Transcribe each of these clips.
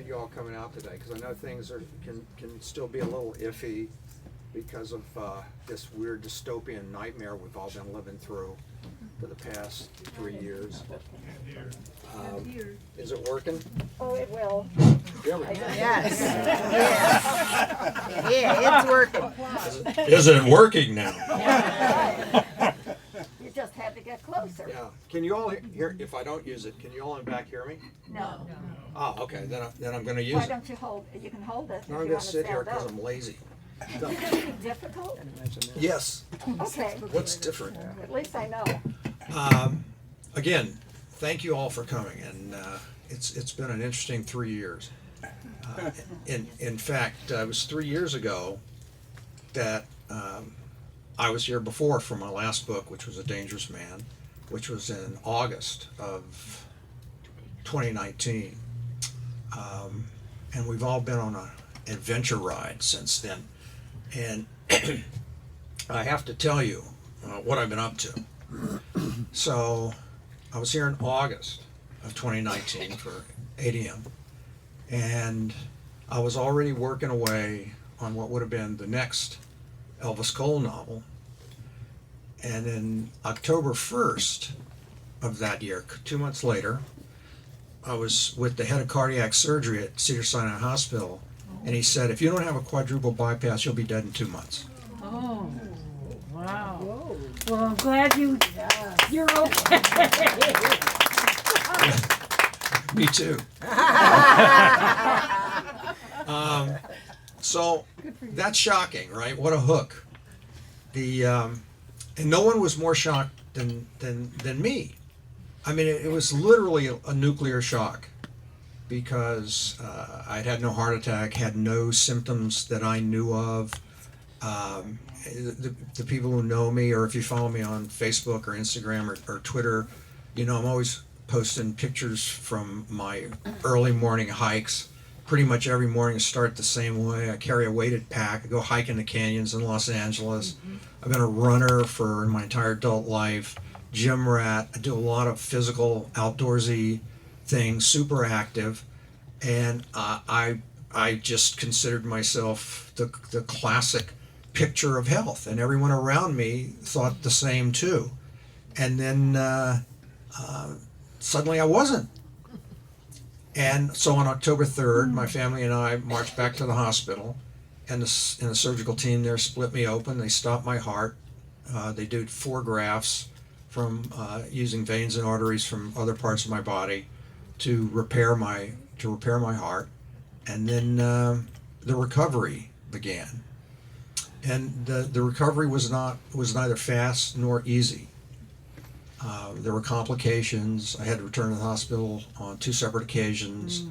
You all coming out today, because I know things can still be a little iffy because of this weird dystopian nightmare we've all been living through for the past 3 years. Is it working? Oh, it will. There we go. Yes. Yeah, it's working. Is it working now? You just had to get closer. Yeah. Can you all hear? If I don't use it, can you all in back hear me? No. Oh, okay. Then I'm going to use Why it. don't you hold, you can hold it. No, if I'm you going want to sit here stand because up. I'm lazy. Is it difficult? Yes. Okay, What's different? at least I know. Again, thank you all for coming, and it's been an interesting 3 years. In fact, it was 3 years ago that I was here before for my last book, which was A Dangerous Man, which was in August of 2019. And we've all been on an adventure ride since then. And I have to tell you what I've been up to. So I was here in August of 2019 for ADM, and I was already working away on what would have been the next Elvis Cole novel. And in October 1st of that year, 2 months later, I was with the head of cardiac surgery at Cedars-Sinai Hospital, and he said, if you don't have a quadruple bypass, you'll be dead in 2 months. Oh, wow. Well, I'm glad you're okay. Me too. So that's shocking, right? What a hook. And no one was more shocked than me. I mean, it was literally a nuclear shock, because I'd had no heart attack, had no symptoms that I knew of. The people who know me, or if you follow me on Facebook or Instagram or Twitter, you know I'm always posting pictures from my early morning hikes. Pretty much every morning start the same way. I carry a weighted pack. I go hike in the canyons in Los Angeles. I've been a runner for my entire adult life. Gym rat. I do a lot of physical, outdoorsy things, super active. And I just considered myself the classic picture of health, and everyone around me thought the same too. And then suddenly I wasn't. And so on October 3rd, my family and I marched back to the hospital, and the surgical team there split me open. They stopped my heart. They did 4 grafts from using veins and arteries from other parts of my body to repair my heart. And then the recovery began. And the recovery was neither fast nor easy. There were complications. I had to return to the hospital on 2 separate occasions.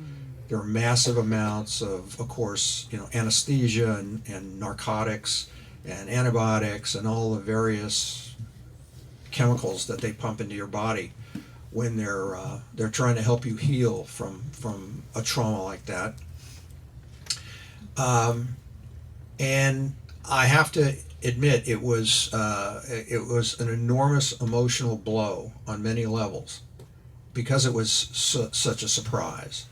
There were massive amounts of course, anesthesia and narcotics and antibiotics and all the various chemicals that they pump into your body when they're trying to help you heal from a trauma like that. And I have to admit, it was an enormous emotional blow on many levels, because it was such a surprise.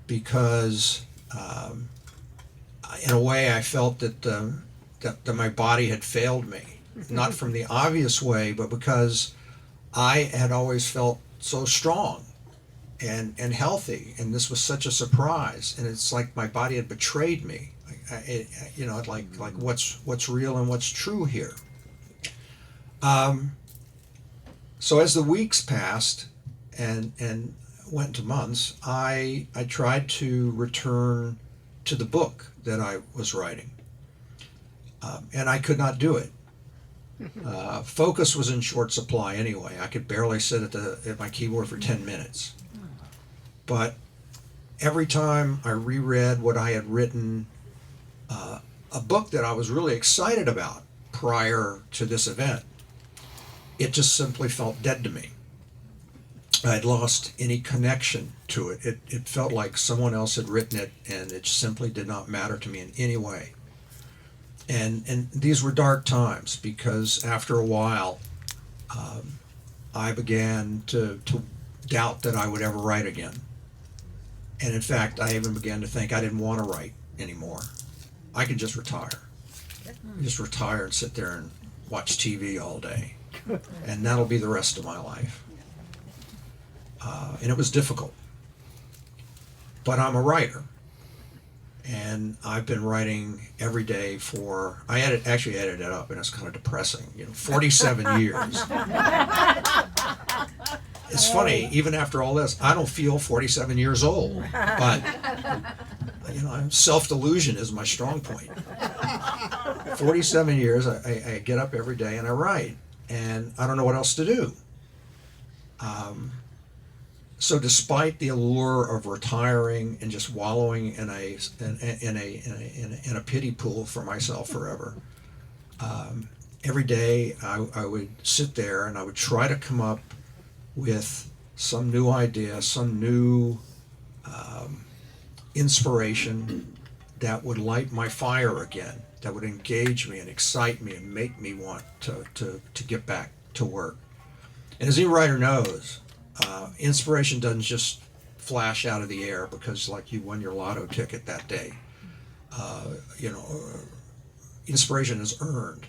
Because in a way, I felt that my body had failed me, not from the obvious way, but because I had always felt so strong and healthy, and this was such a surprise, and it's like my body had betrayed me. Like what's real and what's true here. So as the weeks passed and went to months, I tried to return to the book that I was writing, and I could not do it. Focus was in short supply anyway. I could barely sit at my keyboard for 10 minutes. But every time I reread what I had written, a book that I was really excited about prior to this event, it just simply felt dead to me. I had lost any connection to it. It felt like someone else had written it, and it simply did not matter to me in any way. And these were dark times, because after a while, I began to doubt that I would ever write again. And in fact, I even began to think I didn't want to write anymore. I could just retire. Just retire and sit there and watch TV all day. And that'll be the rest of my life. And it was difficult. But I'm a writer. And I've been writing every day actually edited it up, and it's kind of depressing, 47 years. It's funny, even after all this, I don't feel 47 years old, but self-delusion is my strong point. 47 years, I get up every day and I write, and I don't know what else to do. So despite the allure of retiring and just wallowing in a pity pool for myself forever, every day I would sit there and I would try to come up with some new idea, some new inspiration that would light my fire again, that would engage me and excite me and make me want to get back to work. And as any writer knows, inspiration doesn't just flash out of the air because like you won your lotto ticket that day. Inspiration is earned.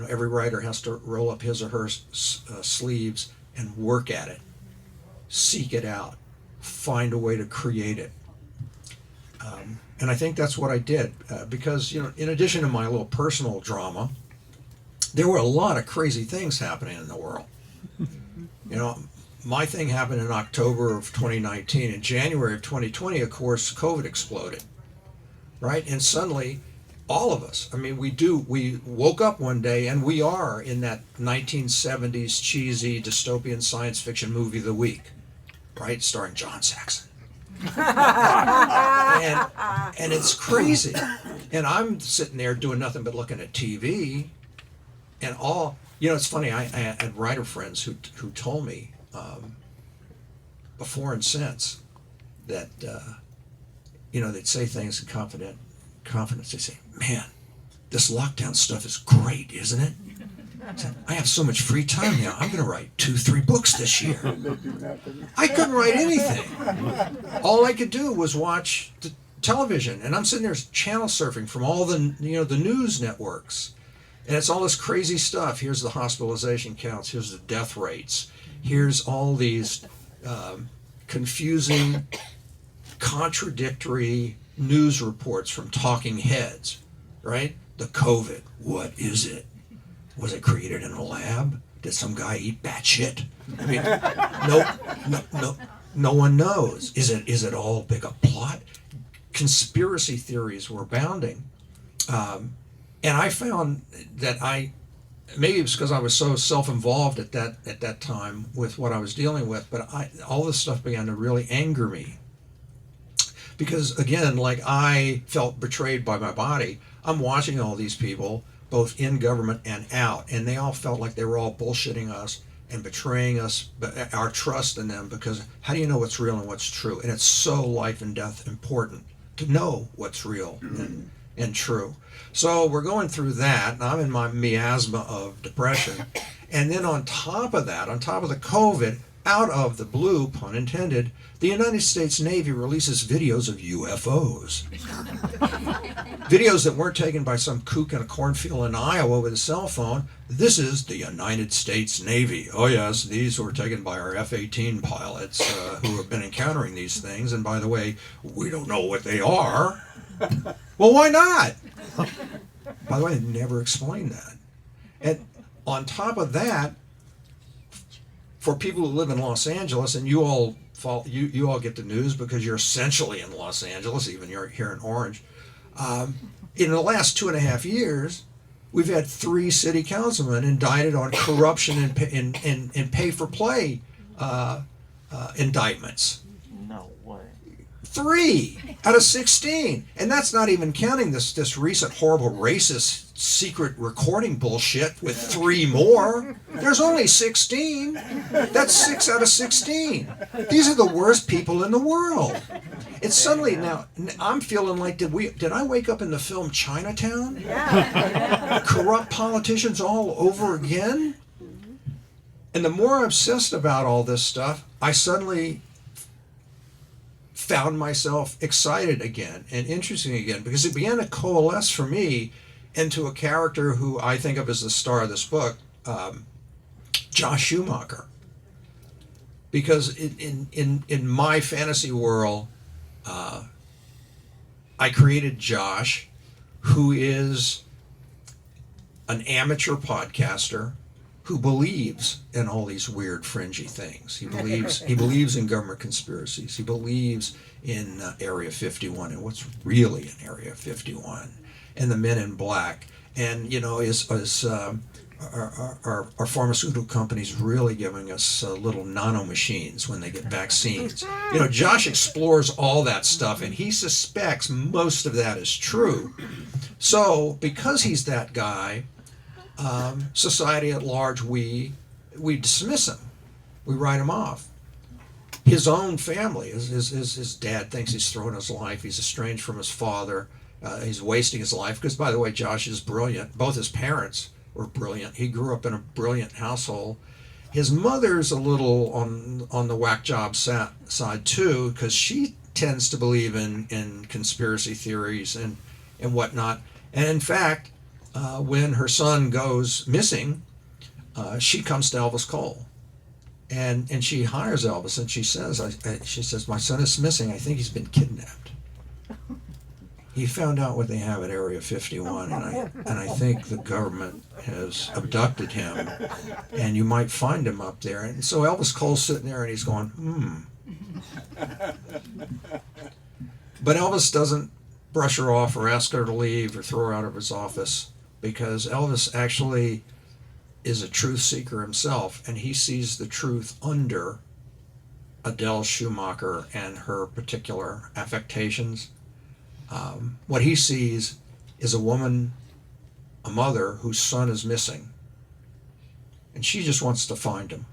Every writer has to roll up his or her sleeves and work at it, seek it out, find a way to create it. And I think that's what I did because, in addition to my little personal drama, there were a lot of crazy things happening in the world. My thing happened in October of 2019. In January of 2020, of course, COVID exploded, right? And suddenly, all of us, we woke up one day and we are in that 1970s cheesy dystopian science fiction movie of the week, right? Starring John Saxon. and it's crazy. And I'm sitting there doing nothing but looking at TV and it's funny, I had writer friends who told me before and since that, they'd say things in confidence. They say, man, this lockdown stuff is great, isn't it? I have so much free time now. I'm going to write 2-3 books this year. I couldn't write anything. All I could do was watch the television, and I'm sitting there channel surfing from all the news networks, and it's all this crazy stuff. Here's the hospitalization counts. Here's the death rates. Here's all these confusing, contradictory news reports from talking heads, right? The COVID, what is it? Was it created in a lab? Did some guy eat bat shit? No one knows. Is it all big a plot? Conspiracy theories were abounding. And I found that maybe it was because I was so self-involved at that time with what I was dealing with, but all this stuff began to really anger me. Because again, like I felt betrayed by my body. I'm watching all these people, both in government and out, and they all felt like they were all bullshitting us and betraying us, our trust in them, because how do you know what's real and what's true? And it's so life and death important to know what's real and true. So we're going through that, and I'm in my miasma of depression. And then on top of that, on top of the COVID, out of the blue, pun intended, the United States Navy releases videos of UFOs. Videos that weren't taken by some kook in a cornfield in Iowa with a cell phone. This is the United States Navy. Oh yes, these were taken by our F-18 pilots who have been encountering these things. And by the way, we don't know what they are. Well, why not? By the way, they never explained that. And on top of that, for people who live in Los Angeles, and you all get the news because you're essentially in Los Angeles, even you're here in Orange. In the last 2.5 years, we've had 3 city councilmen indicted on corruption and pay-for-play indictments. No way. 3 out of 16, and that's not even counting this recent horrible racist secret recording bullshit with 3 more. There's only 16. That's 6 out of 16. These are the worst people in the world. It's suddenly now I'm feeling like did I wake up in the film Chinatown? Yeah. Corrupt politicians all over again? And the more I'm obsessed about all this stuff, I suddenly found myself excited again and interesting again, because it began to coalesce for me into a character who I think of as the star of this book, Josh Schumacher. Because in my fantasy world, I created Josh, who is an amateur podcaster who believes in all these weird, fringy things. He believes in government conspiracies. He believes in Area 51 and what's really in Area 51 and the Men in Black. And our pharmaceutical companies really giving us little nano machines when they get vaccines. Josh explores all that stuff, and he suspects most of that is true. So because he's that guy, society at large, we dismiss him. We write him off. His own family, his dad thinks he's throwing his life. He's estranged from his father. He's wasting his life because, by the way, Josh is brilliant. Both his parents were brilliant. He grew up in a brilliant household. His mother's a little on the whack job side too, because she tends to believe in conspiracy theories and whatnot. And in fact, when her son goes missing, she comes to Elvis Cole, and she hires Elvis, and she says, my son is missing. I think he's been kidnapped. He found out what they have at Area 51, and I think the government has abducted him, and you might find him up there. And so Elvis Cole's sitting there, and he's going, But Elvis doesn't brush her off or ask her to leave or throw her out of his office, because Elvis actually is a truth seeker himself, and he sees the truth under Adele Schumacher and her particular affectations. What he sees is a woman, a mother whose son is missing, and she just wants to find him.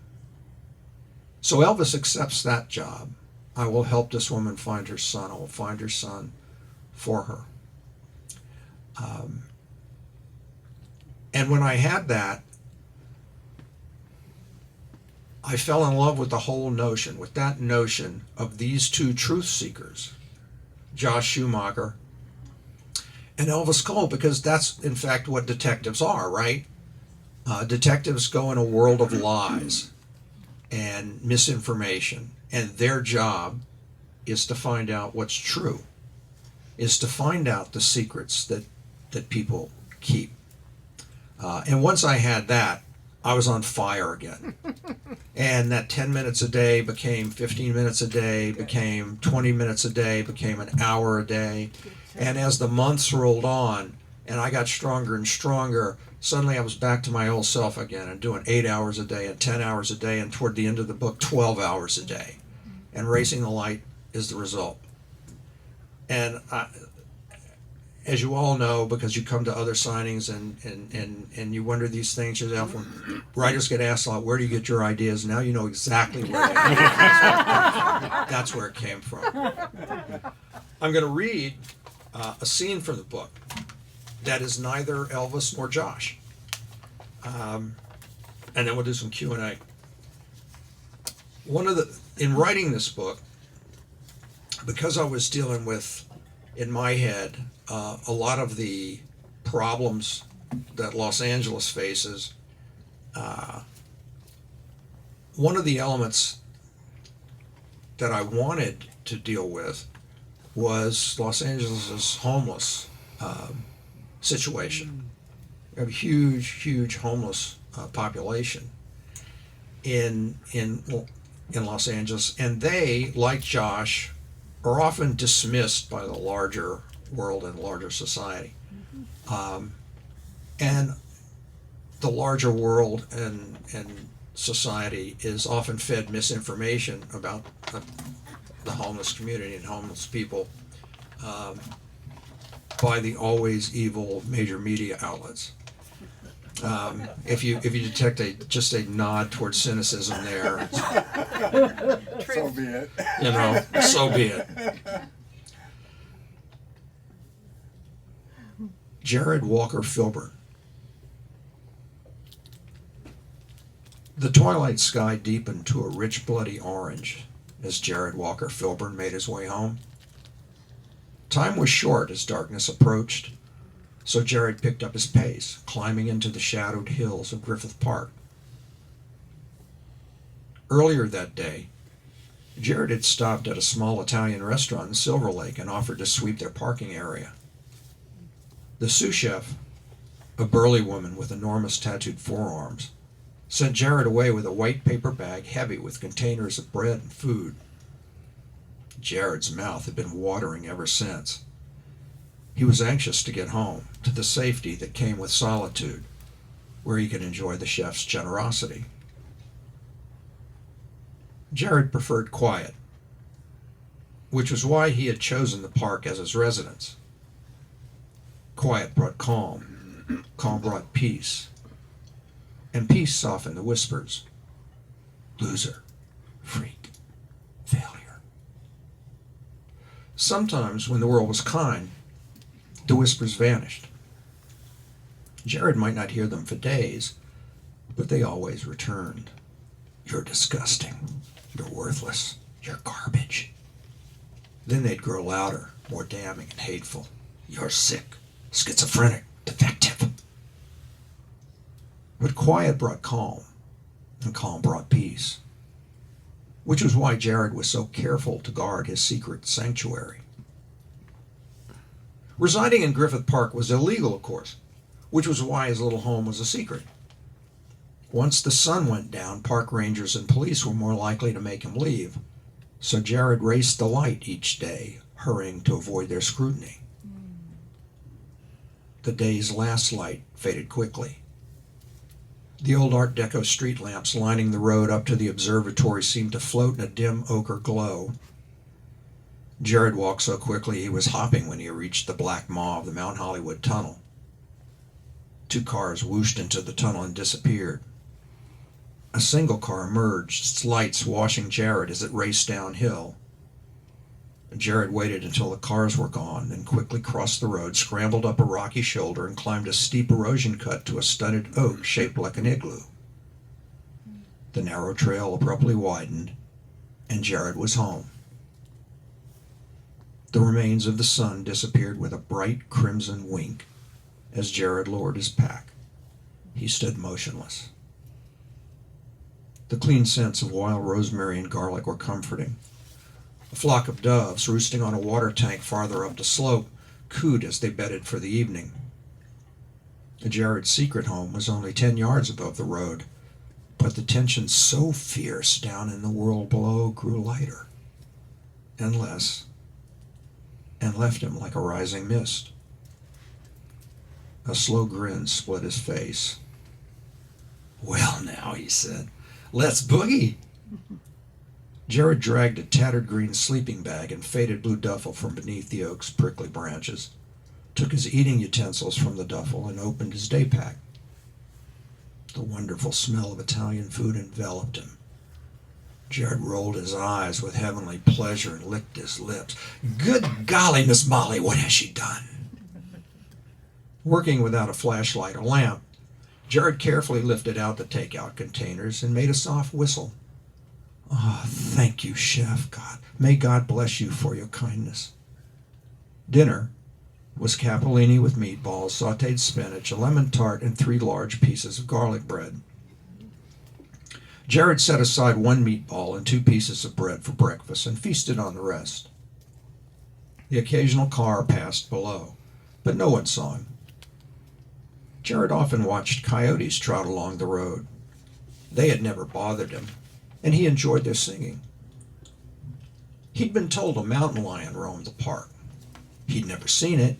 So Elvis accepts that job. I will help this woman find her son. I will find her son for her. And when I had that, I fell in love with the whole notion, with that notion of these two truth seekers, Josh Schumacher and Elvis Cole, because that's in fact what detectives are, right? Detectives go in a world of lies and misinformation, and their job is to find out what's true, is to find out the secrets that people keep. And once I had that, I was on fire again. And that 10 minutes a day became 15 minutes a day, became 20 minutes a day, became an hour a day. And as the months rolled on and I got stronger and stronger, suddenly I was back to my old self again and doing 8 hours a day and 10 hours a day, and toward the end of the book, 12 hours a day. And Racing the Light is the result. And as you all know, because you come to other signings and you wonder these things yourself, when writers get asked a lot, where do you get your ideas? Now you know exactly where they came from. That's where it came from. I'm going to read a scene from the book that is neither Elvis nor Josh. And then we'll do some Q&A. In writing this book, because I was dealing with, in my head, a lot of the problems that Los Angeles faces, one of the elements that I wanted to deal with was Los Angeles' homeless situation. We have a huge homeless population in Los Angeles, and they, like Josh, are often dismissed by the larger world and larger society. And the larger world and society is often fed misinformation about the homeless community and homeless people by the always evil major media outlets. If you detect just a nod towards cynicism there, So be it. so be it. Jared Walker Filburn. The twilight sky deepened to a rich bloody orange. as Jared Walker Filburn made his way home. Time was short as darkness approached, so Jared picked up his pace, climbing into the shadowed hills of Griffith Park. Earlier that day, Jared had stopped at a small Italian restaurant in Silver Lake and offered to sweep their parking area. The sous chef, a burly woman with enormous tattooed forearms, sent Jared away with a white paper bag heavy with containers of bread and food. Jared's mouth had been watering ever since. He was anxious to get home, to the safety that came with solitude, where he could enjoy the chef's generosity. Jared preferred quiet, which was why he had chosen the park as his residence. Quiet brought calm, calm brought peace, and peace softened the whispers. Loser, freak, failure. Sometimes, when the world was kind, the whispers vanished. Jared might not hear them for days, but they always returned. You're disgusting. You're worthless. You're garbage. Then they'd grow louder, more damning and hateful. You're sick, schizophrenic, defective. But quiet brought calm, and calm brought peace, which was why Jared was so careful to guard his secret sanctuary. Residing in Griffith Park was illegal, of course, which was why his little home was a secret. Once the sun went down, park rangers and police were more likely to make him leave, so Jared raced the light each day, hurrying to avoid their scrutiny. The day's last light faded quickly. The old Art Deco street lamps lining the road up to the observatory seemed to float in a dim ochre glow. Jared walked so quickly he was hopping when he reached the black maw of the Mount Hollywood tunnel. 2 cars whooshed into the tunnel and disappeared. A single car emerged, its lights washing Jared as it raced downhill. Jared waited until the cars were gone, then quickly crossed the road, scrambled up a rocky shoulder, and climbed a steep erosion cut to a stunted oak shaped like an igloo. The narrow trail abruptly widened, and Jared was home. The remains of the sun disappeared with a bright crimson wink as Jared lowered his pack. He stood motionless. The clean scents of wild rosemary and garlic were comforting. A flock of doves roosting on a water tank farther up the slope cooed as they bedded for the evening. Jared's secret home was only 10 yards above the road, but the tension so fierce down in the world below grew lighter and less, and left him like a rising mist. A slow grin split his face. "Well now," he said, "let's boogie." Jared dragged a tattered green sleeping bag and faded blue duffel from beneath the oak's prickly branches, took his eating utensils from the duffel, and opened his day pack. The wonderful smell of Italian food enveloped him. Jared rolled his eyes with heavenly pleasure and licked his lips. "Good golly, Miss Molly, what has she done?" Working without a flashlight or lamp, Jared carefully lifted out the takeout containers and made a soft whistle. "Oh, thank you, Chef. God, may God bless you for your kindness." Dinner was capellini with meatballs, sautéed spinach, a lemon tart, and 3 large pieces of garlic bread. Jared set aside 1 meatball and 2 pieces of bread for breakfast and feasted on the rest. The occasional car passed below, but no one saw him. Jared often watched coyotes trot along the road. They had never bothered him, and he enjoyed their singing. He'd been told a mountain lion roamed the park. He'd never seen it,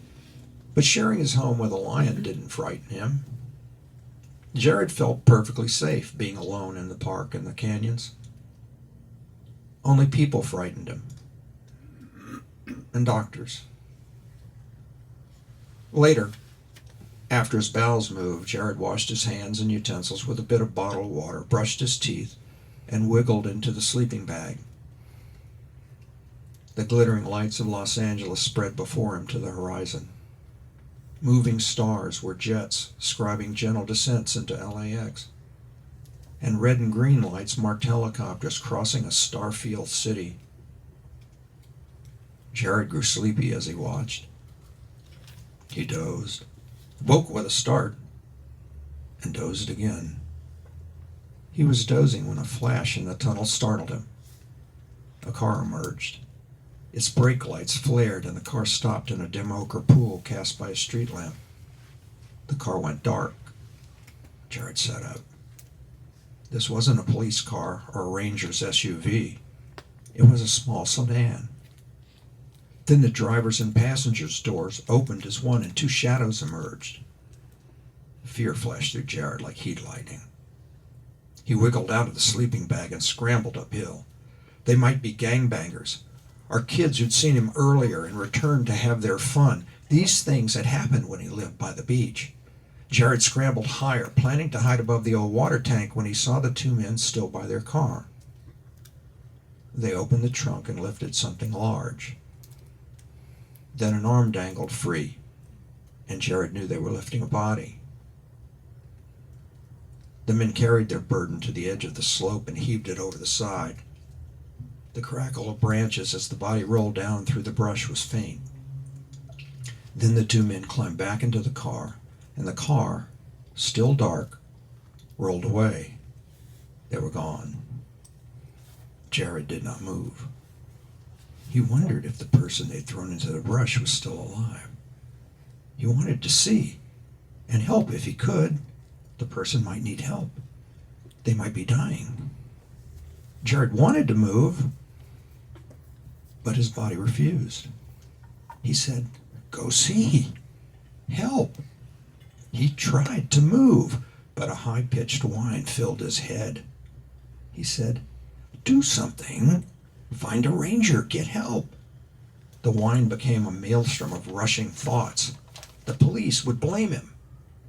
but sharing his home with a lion didn't frighten him. Jared felt perfectly safe being alone in the park and the canyons. Only people frightened him, and doctors. Later, after his bowels moved, Jared washed his hands and utensils with a bit of bottled water, brushed his teeth, and wiggled into the sleeping bag. The glittering lights of Los Angeles spread before him to the horizon. Moving stars were jets scribing gentle descents into LAX. and red and green lights marked helicopters crossing a star-filled city. Jared grew sleepy as he watched. He dozed, woke with a start, and dozed again. He was dozing when a flash in the tunnel startled him. A car emerged. Its brake lights flared and the car stopped in a dim ochre pool cast by a street lamp. The car went dark. Jared sat up. This wasn't a police car or a ranger's SUV. It was a small sedan. Then the driver's and passenger's doors opened as one and two shadows emerged. Fear flashed through Jared like heat lightning. He wiggled out of the sleeping bag and scrambled uphill. They might be gangbangers, or kids who'd seen him earlier and returned to have their fun. These things had happened when he lived by the beach. Jared scrambled higher, planning to hide above the old water tank when he saw the two men still by their car. They opened the trunk and lifted something large. Then an arm dangled free, and Jared knew they were lifting a body. The men carried their burden to the edge of the slope and heaved it over the side. The crackle of branches as the body rolled down through the brush was faint. Then the two men climbed back into the car, and the car, still dark, rolled away. They were gone. Jared did not move. He wondered if the person they'd thrown into the brush was still alive. He wanted to see and help if he could. The person might need help. They might be dying. Jared wanted to move, but his body refused. He said, "Go see. Help." He tried to move, but a high-pitched whine filled his head. He said, "Do something. Find a ranger. Get help." The whine became a maelstrom of rushing thoughts. The police would blame him.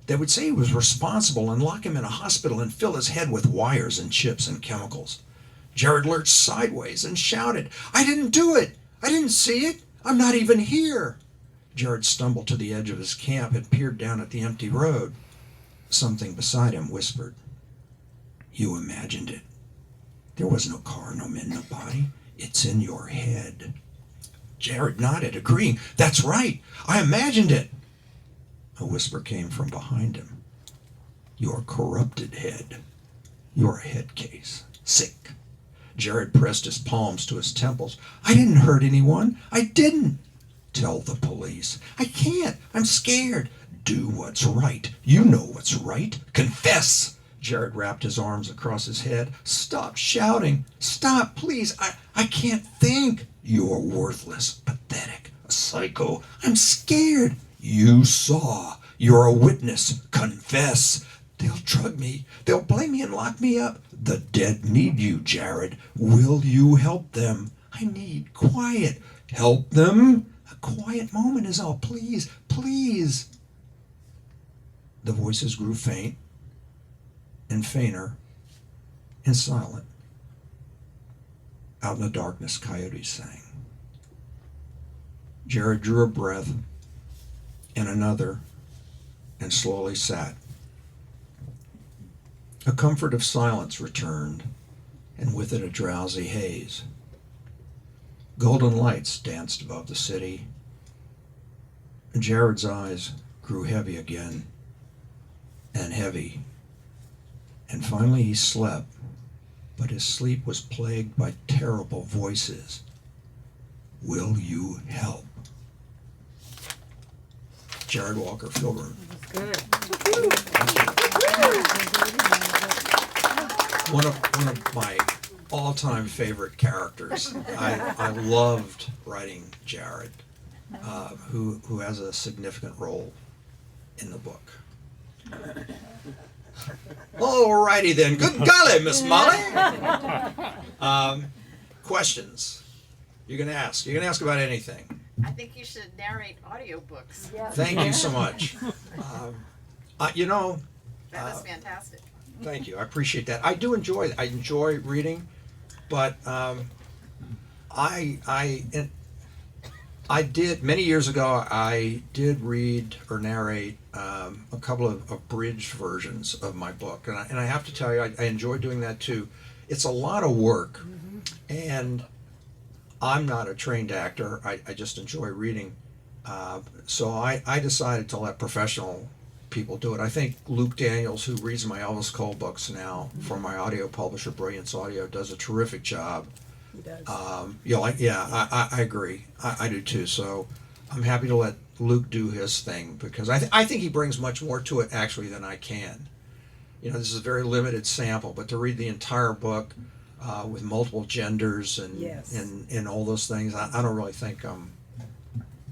They would say he was responsible and lock him in a hospital and fill his head with wires and chips and chemicals. Jared lurched sideways and shouted, "I didn't do it! I didn't see it! I'm not even here!" Jared stumbled to the edge of his camp and peered down at the empty road. Something beside him whispered, "You imagined it. There was no car, no men, no body. It's in your head." Jared nodded, agreeing. "That's right. I imagined it." A whisper came from behind him. "Your corrupted head. Your head case. Sick." Jared pressed his palms to his temples. "I didn't hurt anyone. I didn't." "Tell the police." "I can't. I'm scared." "Do what's right. You know what's right. Confess." Jared wrapped his arms across his head. "Stop shouting. Stop, please. I can't think." "You're worthless, pathetic, a psycho. I'm scared." "You saw. You're a witness. Confess." "They'll drug me. They'll blame me and lock me up." "The dead need you, Jared. Will you help them?" "I need quiet." "Help them?" "A quiet moment is all. Please, please." The voices grew faint and fainter and silent. Out in the darkness, coyotes sang. Jared drew a breath and another and slowly sat. A comfort of silence returned, and with it a drowsy haze. Golden lights danced above the city. Jared's eyes grew heavy again, and heavy, and finally he slept, but his sleep was plagued by terrible voices. "Will you help?" Jared Walker Filburn. One of my all-time favorite characters. I loved writing Jared, who has a significant role in the book. Alrighty then. Good golly, Miss Molly. Questions? You can ask. You can ask about anything. I think you should narrate audiobooks. Yeah. Thank you so much. You know, That was fantastic. thank you. I appreciate that. I enjoy reading, but I did many years ago. I did read or narrate a couple of abridged versions of my book, and I have to tell you, I enjoy doing that too. It's a lot of work, and I'm not a trained actor. I just enjoy reading. So I decided to let professional people do it. I think Luke Daniels, who reads my Elvis Cole books now for my audio publisher, Brilliance Audio, does a terrific job. He does. I agree. I do too. So I'm happy to let Luke do his thing because I think he brings much more to it actually than I can. This is a very limited sample, but to read the entire book with multiple genders and Yes. and all those things, I don't really think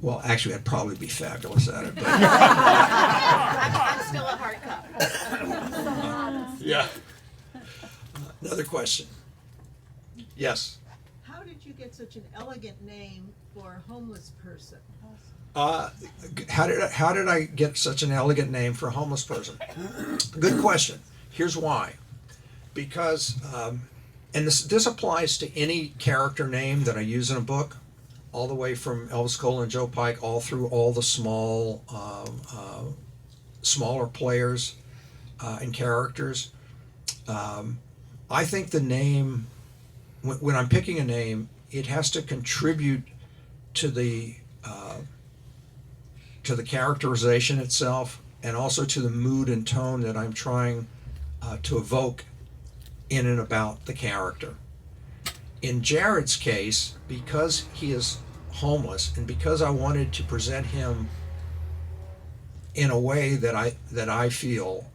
well, actually, I'd probably be fabulous at it. But I'm still a hard cup. yeah. Another question. Yes. How did you get such an elegant name for a homeless person? How did I get such an elegant name for a homeless person? Good question. Here's why. Because, and this applies to any character name that I use in a book, all the way from Elvis Cole and Joe Pike, all through all the smaller players and characters. I think the name, when I'm picking a name, it has to contribute to the characterization itself, and also to the mood and tone that I'm trying to evoke in and about the character. In Jared's case, because he is homeless, and because I wanted to present him in a way that I feel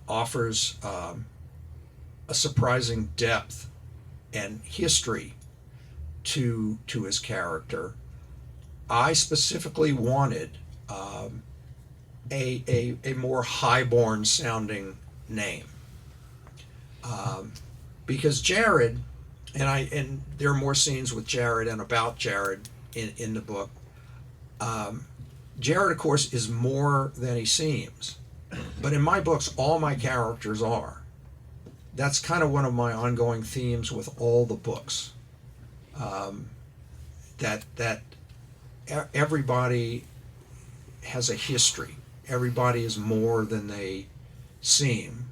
offers a surprising depth and history to his character, I specifically wanted a more highborn sounding name, because Jared, and there are more scenes with Jared and about Jared in the book. Jared, of course, is more than he seems, but in my books, all my characters are. That's kind of one of my ongoing themes with all the books. That everybody has a history. Everybody is more than they seem.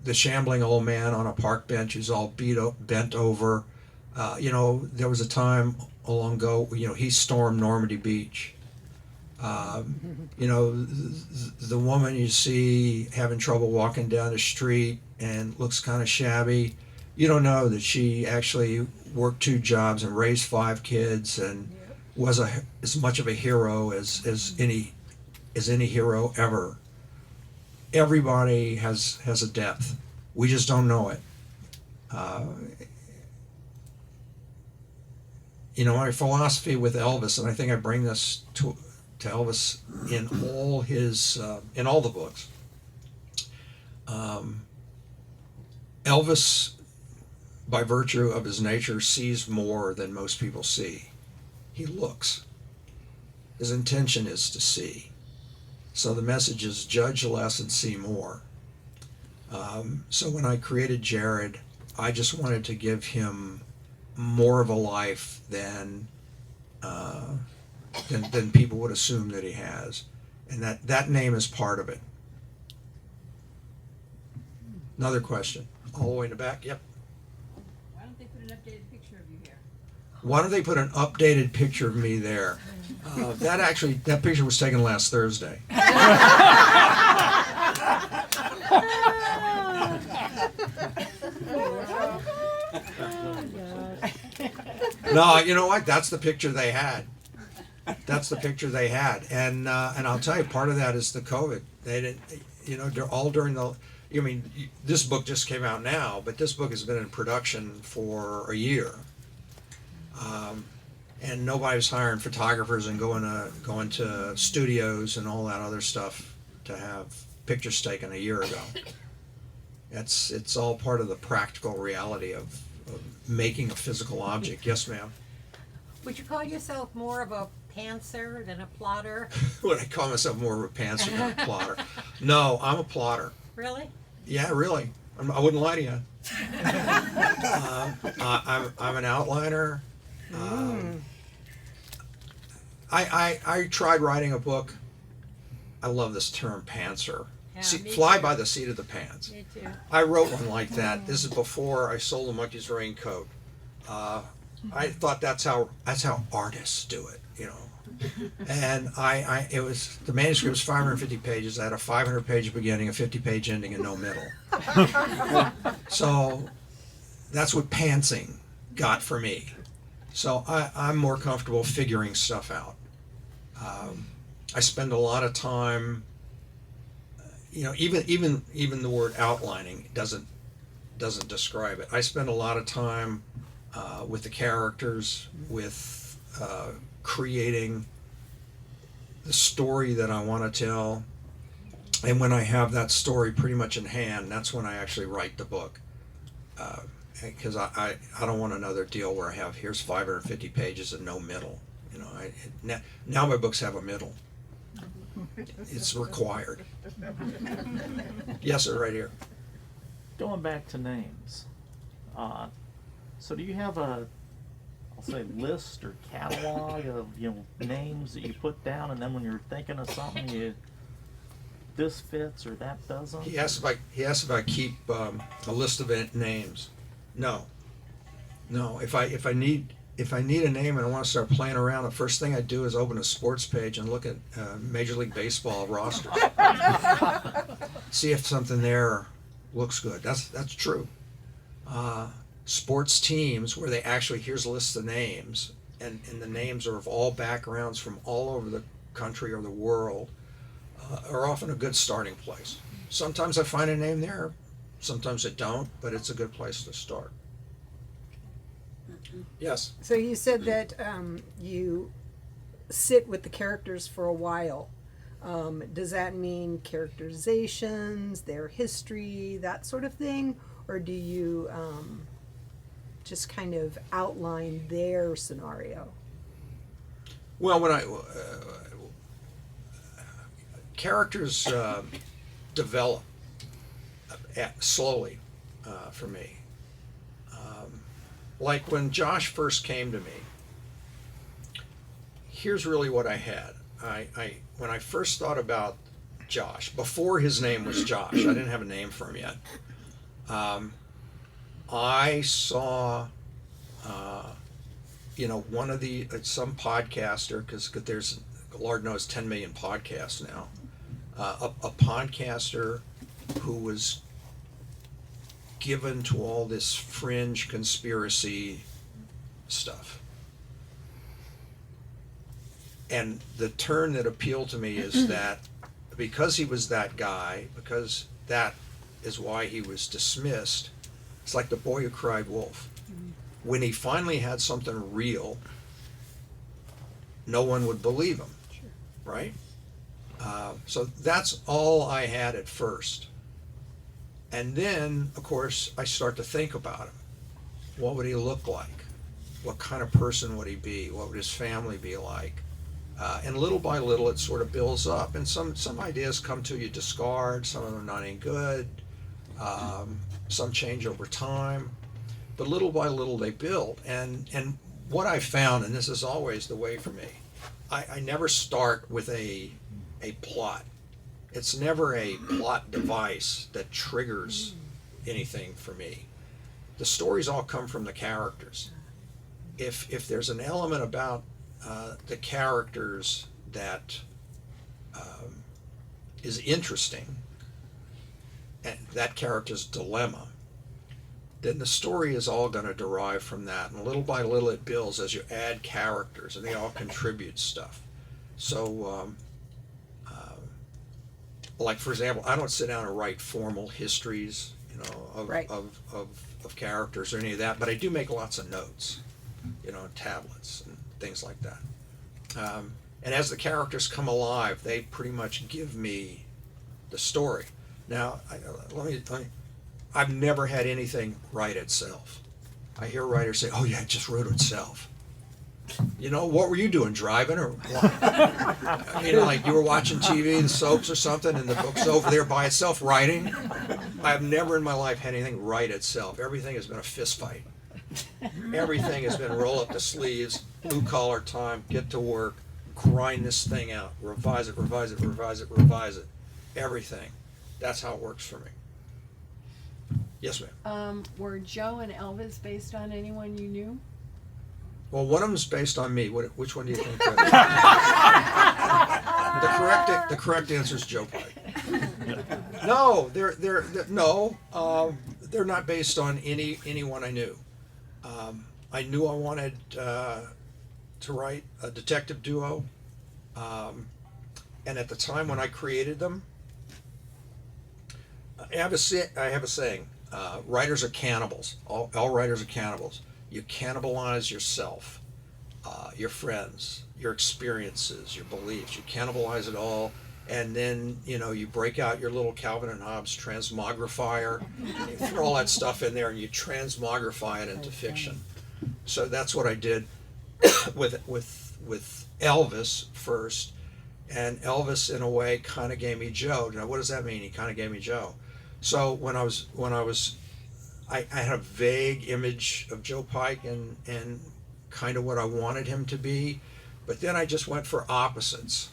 The shambling old man on a park bench who's all bent over. There was a time long ago, he stormed Normandy Beach. The woman you see having trouble walking down the street and looks kind of shabby, you don't know that she actually worked 2 jobs and raised 5 kids and was as much of a hero as any hero ever. Everybody has a depth. We just don't know it. My philosophy with Elvis, and I think I bring this to Elvis in all the books. Elvis, by virtue of his nature, sees more than most people see. He looks. His intention is to see. So the message is judge less and see more. So when I created Jared, I just wanted to give him more of a life than people would assume that he has, and that name is part of it. Another question, all the way in the back. Yep. Why don't they put an updated picture of you here? Why don't they put an updated picture of me there? That picture was taken last Thursday. No, you know what? That's the picture they had. And I'll tell you, part of that is the COVID. They didn't, all during the. This book just came out now, but this book has been in production for a year. And nobody was hiring photographers and going to studios and all that other stuff to have pictures taken a year ago. It's all part of the practical reality of making a physical object. Yes, ma'am. Would you call yourself more of a pantser than a plotter? Would I call myself more of a pantser than a plotter? No, I'm a plotter. Really? Yeah, really. I wouldn't lie to you. I'm an outliner, I tried writing a book. I love this term, pantser. Yeah, See, me fly too. by the seat of the pants. Me too. I wrote one like that. This is before I sold the monkey's raincoat. I thought that's how artists do it, you know. And it was, the manuscript was 550 pages. I had a 500-page beginning, a 50-page ending, and no middle. So that's what pantsing got for me. So I'm more comfortable figuring stuff out. I spend a lot of time, you know, even the word outlining doesn't describe it. I spend a lot of time with the characters, with creating the story that I want to tell. And when I have that story pretty much in hand, that's when I actually write the book. Because I don't want another deal where I have, here's 550 pages and no middle. You know, now my books have a middle. It's required. Yes, sir, right here. Going back to names, so do you have a, I'll say, list or catalog of, you know, names that you put down, and then when you're thinking of something, this fits or that doesn't? He asked if I keep a list of names. No. If I need a name and I want to start playing around, the first thing I do is open a sports page and look at Major League Baseball rosters. See if something there looks good. That's true. Sports teams where they actually, here's a list of names, and the names are of all backgrounds from all over the country or the world, are often a good starting place. Sometimes I find a name there, sometimes I don't, but it's a good place to start. Yes. So you said that you sit with the characters for a while. Does that mean characterizations, their history, that sort of thing? Or do you just kind of outline their scenario? Well, when characters develop slowly for me. Like when Josh first came to me, here's really what I had. When I first thought about Josh, before his name was Josh, I didn't have a name for him yet. I saw, you know, one of some podcaster, because there's, Lord knows, 10 million podcasts now. A podcaster who was given to all this fringe conspiracy stuff. And the turn that appealed to me is that because he was that guy, because that is why he was dismissed, it's like the boy who cried wolf. When he finally had something real, no one would believe him, right? So that's all I had at first. And then, of course, I start to think about him. What would he look like? What kind of person would he be? What would his family be like? And little by little, it sort of builds up. And some ideas come to you, discard. Some of them are not any good. Some change over time. But little by little, they build. And what I found, and this is always the way for me, I never start with a plot. It's never a plot device that triggers anything for me. The stories all come from the characters. If there's an element about the characters that is interesting, and that character's dilemma, then the story is all going to derive from that. And little by little it builds as you add characters, and they all contribute stuff. So, like for example, I don't sit down and write formal histories, you know, Right. of characters or any of that, but I do make lots of notes, you know, tablets and things like that. And as the characters come alive, they pretty much give me the story. Now, I've never had anything write itself. I hear writers say, "Oh yeah, it just wrote itself." You know, what were you doing, driving or what? You know, like you were watching TV and soaps or something, and the book's over there by itself writing. I've never in my life had anything write itself. Everything has been a fist fight. Everything has been roll up the sleeves, blue collar time, get to work, grind this thing out, revise it, revise it, revise it, revise it. Everything. That's how it works for me. Yes, ma'am. Were Joe and Elvis based on anyone you knew? Well, one of them's based on me. Which one do you think? That is? The correct answer is Joe Pike. No, they're not based on anyone I knew. I knew I wanted to write a detective duo, and at the time when I created them, I have a saying: writers are cannibals. All writers are cannibals. You cannibalize yourself, your friends, your experiences, your beliefs. You cannibalize it all, and then you break out your little Calvin and Hobbes transmogrifier, and you throw all that stuff in there, and you transmogrify it into fiction. So that's what I did with Elvis first, and Elvis in a way kind of gave me Joe. Now, what does that mean? He kind of gave me Joe. So when I had a vague image of Joe Pike and kind of what I wanted him to be, but then I just went for opposites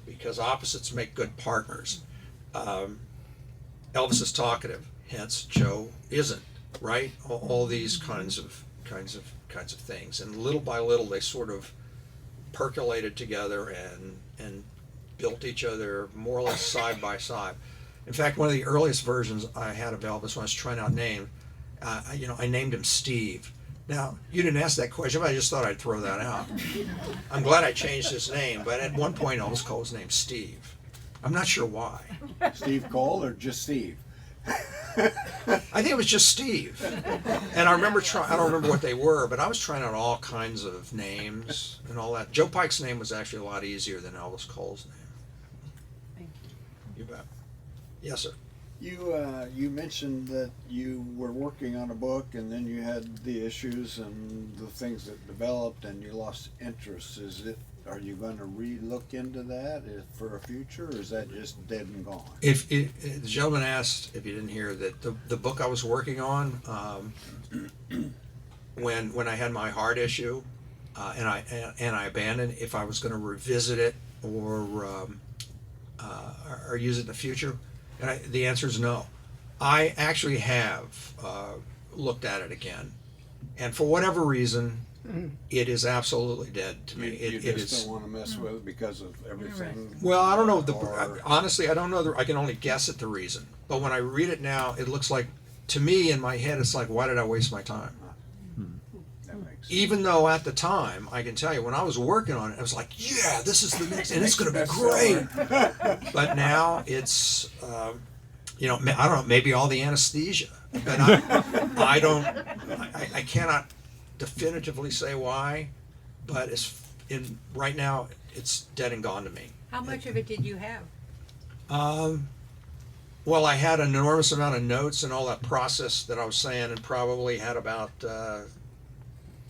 because opposites make good partners. Elvis is talkative, hence Joe isn't, right? All these kinds of things, and little by little they sort of percolated together and built each other more or less side by side. In fact, one of the earliest versions I had of Elvis when I was trying out names, I named him Steve. Now, you didn't ask that question, but I just thought I'd throw that out. I'm glad I changed his name, but at one point Elvis called his name Steve. I'm not sure why. Steve Cole or just Steve? I think it was just Steve. And I don't remember what they were, but I was trying out all kinds of names and all that. Joe Pike's name was actually a lot easier than Elvis Cole's name. Thank You bet. Yes, sir. You mentioned that you were working on a book and then you had the issues and the things that developed and you lost interest. Are you going to re-look into that for a future, or is that just dead and gone? If the gentleman asked, if you didn't hear, that the book I was working on, when I had my heart issue, and I abandoned, if I was going to revisit it or use it in the future, and the answer is no. I actually have looked at it again, and for whatever reason, it is absolutely dead to me. You just don't want to mess with it because of everything? Well, I don't know. Honestly, I don't know. I can only guess at the reason. But when I read it now, it looks like, to me, in my head, it's like, why did I waste my time? That makes sense. Even though at the time, I can tell you, when I was working on it, I was like, yeah, this is the next, and it's going to be great. But now it's, I don't know, maybe all the anesthesia. But I cannot definitively say why, but right now it's dead and gone to me. How much of it did you have? Well, I had an enormous amount of notes and all that process that I was saying, and probably had about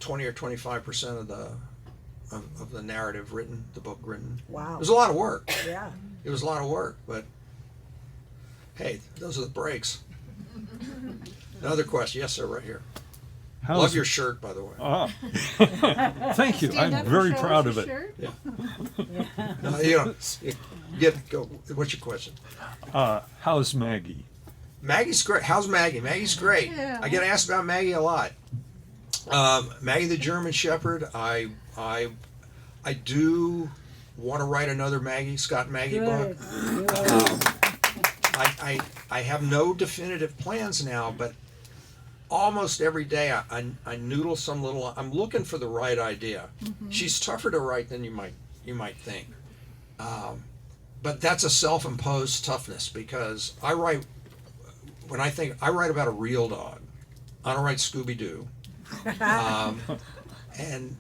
20 or 25% of the narrative written, the book written. Wow. It was a lot of work. Yeah. It was a lot of work, but hey, those are the breaks. Another question, yes, sir, right here. Love your shirt, by the way. Thank you. Stand I'm up very and show proud us of your it. shirt. No, go. What's your question? How's Maggie? Maggie's great. How's Maggie? Maggie's great. Yeah. I get asked about Maggie a lot. Maggie the German Shepherd. I do want to write another Scott and Maggie book. I have no definitive plans now, but almost every day I noodle some little. I'm looking for the right idea. Mm-hmm. She's tougher to write than you might think, but that's a self-imposed toughness because I write about a real dog. I don't write Scooby-Doo, and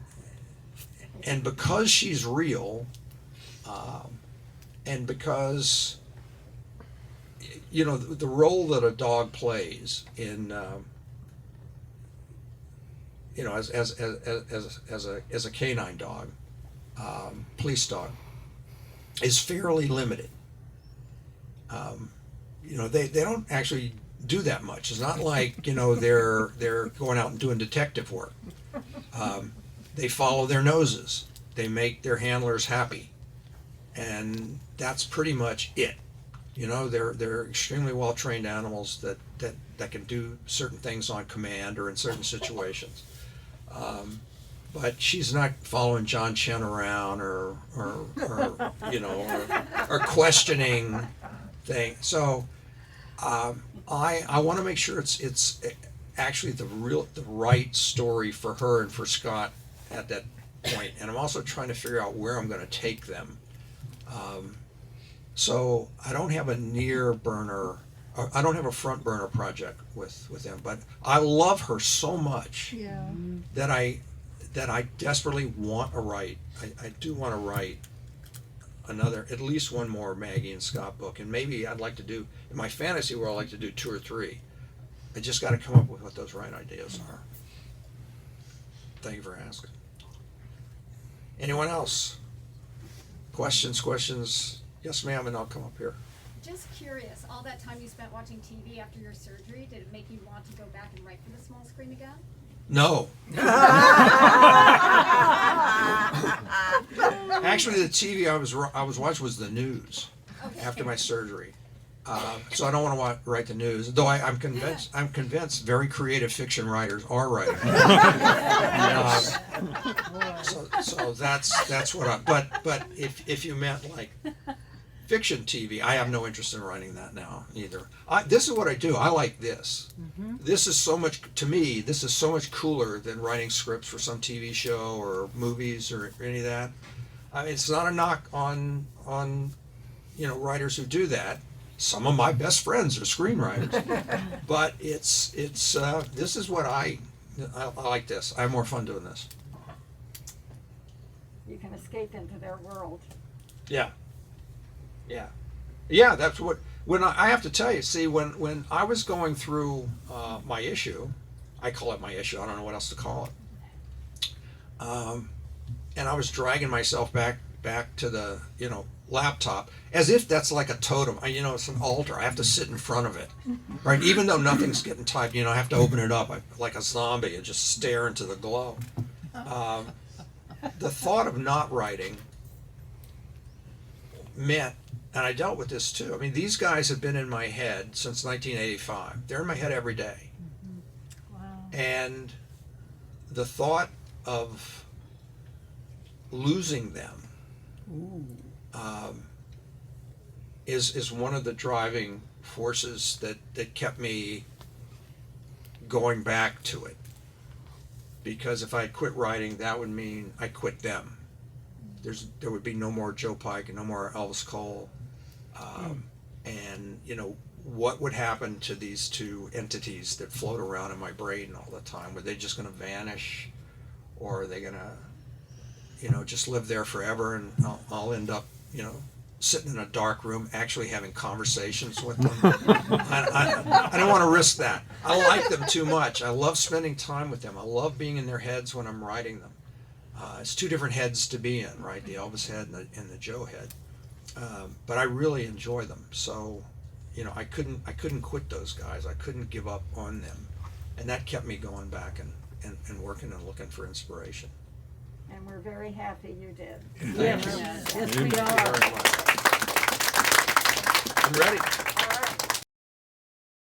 because she's real, and because the role that a dog plays in as a canine dog, police dog, is fairly limited. They don't actually do that much. It's not like, you know, they're going out and doing detective work. They follow their noses. They make their handlers happy, and that's pretty much it. You know, they're extremely well trained animals that can do certain things on command or in certain situations. But she's not following John Chen around or you know, or questioning things. So I want to make sure it's actually the right story for her and for Scott at that point. And I'm also trying to figure out where I'm going to take them. So I don't have a I don't have a front burner project with them, but I love her so much that I desperately want to write. I do want to write at least one more Maggie and Scott book, and maybe I'd like to do, in my fantasy world, I'd like to do 2 or 3. I just got to come up with what those right ideas are. Thank you for asking. Anyone else? Questions? Yes, ma'am, and I'll come up here. Just curious, all that time you spent watching TV after your surgery, did it make you want to go back and write for the small screen again? No. Actually, the TV I was watching was the news after my surgery. So I don't want to write the news, though I'm convinced very creative fiction writers are writing. So that's what but if you meant like fiction TV, I have no interest in writing that now either. This is what I do. I like this. This is so much, to me, this is so much cooler than writing scripts for some TV show or movies or any of that. I mean, it's not a knock on writers who do that. Some of my best friends are screenwriters, but it's this is what I like this. I have more fun doing this. You can escape into their world. Yeah. That's what. When I have to tell you, see, when I was going through my issue, I call it my issue. I don't know what else to call it. And I was dragging myself back to the laptop, as if that's like a totem. It's an altar. I have to sit in front of it, right? Even though nothing's getting typed, I have to open it up like a zombie and just stare into the glow. The thought of not writing meant, and I dealt with this too. I mean, these guys have been in my head since 1985. They're in my head every day. Wow. And the thought of losing them is one of the driving forces that kept me going back to it. Because if I quit writing, that would mean I quit them. There would be no more Joe Pike and no more Elvis Cole. And what would happen to these two entities that float around in my brain all the time? Were they just going to vanish, or are they going to just live there forever, and I'll end up sitting in a dark room actually having conversations with them? I don't want to risk that. I like them too much. I love spending time with them. I love being in their heads when I'm writing them. It's two different heads to be in, right? The Elvis head and the Joe head. But I really enjoy them. So, I couldn't quit those guys. I couldn't give up on them. And that kept me going back and working and looking for inspiration. And we're very happy you did. Thank you. Yes, Thank we you are. very much. I'm ready.